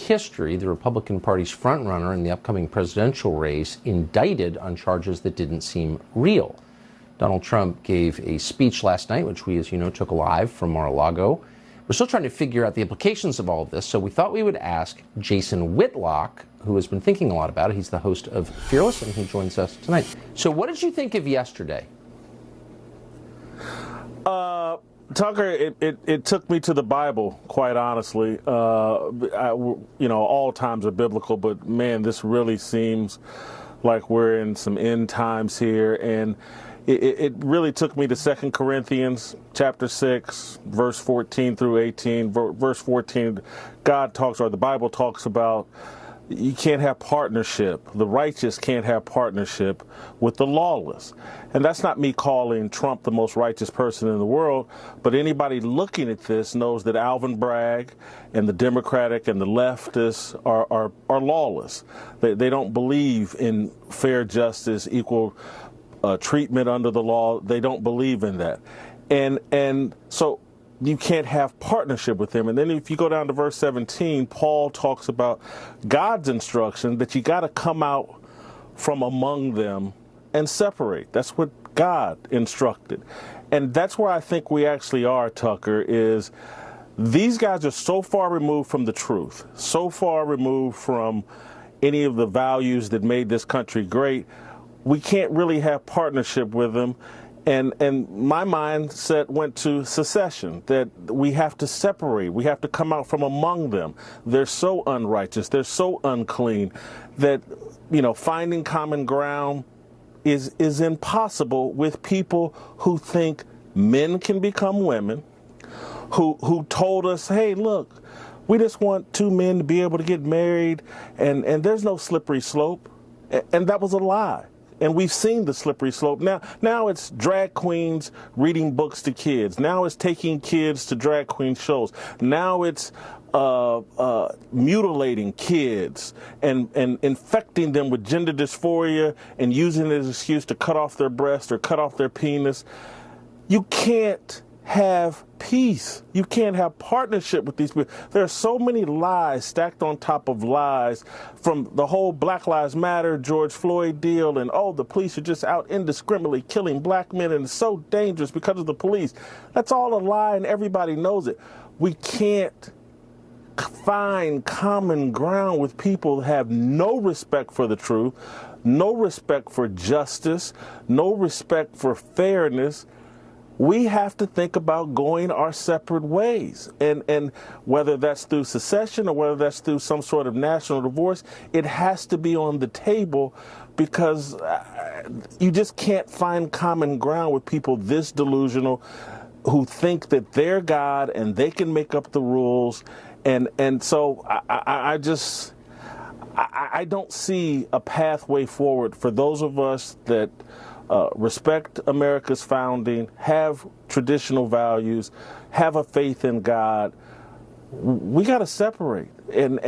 history, the Republican Party's frontrunner in the upcoming presidential race, indicted on charges that didn't seem real. Donald Trump gave a speech last night, which we, as you know, took live from Mar-a-Lago. We're still trying to figure out the implications of all of this, so we thought we would ask Jason Whitlock, who has been thinking a lot about it. He's the host of Fearless, and he joins us tonight. So what did you think of yesterday? Tucker, it took me to the Bible, quite honestly. All times are biblical, but man, this really seems like we're in some end times here. And it really took me to 2 Corinthians chapter 6, verse 14 through 18. Verse 14, the Bible talks about you can't have partnership. The righteous can't have partnership with the lawless. And that's not me calling Trump the most righteous person in the world, but anybody looking at this knows that Alvin Bragg and the Democratic and the leftists are lawless. They don't believe in fair justice, equal treatment under the law. They don't believe in that. And so you can't have partnership with them. And then if you go down to verse 17, Paul talks about God's instruction that you got to come out from among them and separate. That's what God instructed. And that's where I think we actually are, Tucker, is these guys are so far removed from the truth, so far removed from any of the values that made this country great. We can't really have partnership with them. And my mindset went to secession, that we have to separate. We have to come out from among them. They're so unrighteous. They're so unclean that, finding common ground is impossible with people who think men can become women, who told us, hey, look, we just want two men to be able to get married, and there's no slippery slope. And that was a lie. And we've seen the slippery slope. Now it's drag queens reading books to kids. Now it's taking kids to drag queen shows. Now it's mutilating kids and infecting them with gender dysphoria and using it as an excuse to cut off their breast or cut off their penis. You can't have peace. You can't have partnership with these people. There are so many lies stacked on top of lies, from the whole Black Lives Matter, George Floyd deal, and the police are just out indiscriminately killing black men and it's so dangerous because of the police. That's all a lie and everybody knows it. We can't find common ground with people who have no respect for the truth, no respect for justice, no respect for fairness. We have to think about going our separate ways. And whether that's through secession or whether that's through some sort of national divorce, it has to be on the table, because you just can't find common ground with people this delusional who think that they're God and they can make up the rules. And so I don't see a pathway forward for those of us that respect America's founding, have traditional values, have a faith in God. We got to separate. And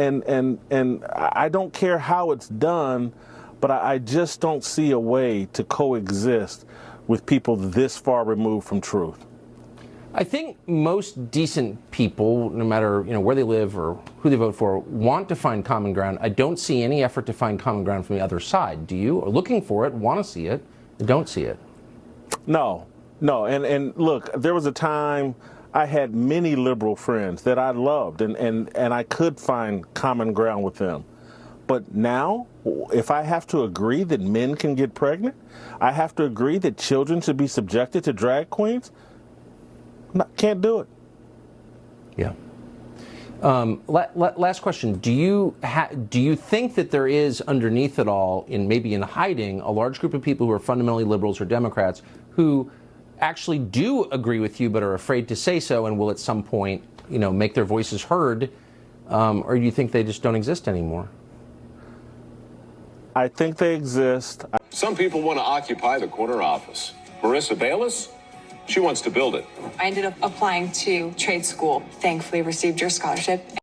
I don't care how it's done, but I just don't see a way to coexist with people this far removed from truth. I think most decent people, no matter where they live or who they vote for, want to find common ground. I don't see any effort to find common ground from the other side. Do you? Or looking for it, want to see it, don't see it? No. And look, there was a time I had many liberal friends that I loved, and I could find common ground with them. But now, if I have to agree that men can get pregnant, I have to agree that children should be subjected to drag queens, can't do it. Yeah. Last question. Do you think that there is underneath it all, maybe in hiding, a large group of people who are fundamentally liberals or Democrats who actually do agree with you but are afraid to say so and will at some point, make their voices heard? Or do you think they just don't exist anymore? I think they exist. Some people want to occupy the corner office. Marissa Bayless? She wants to build it. I ended up applying to trade school. Thankfully received your scholarship.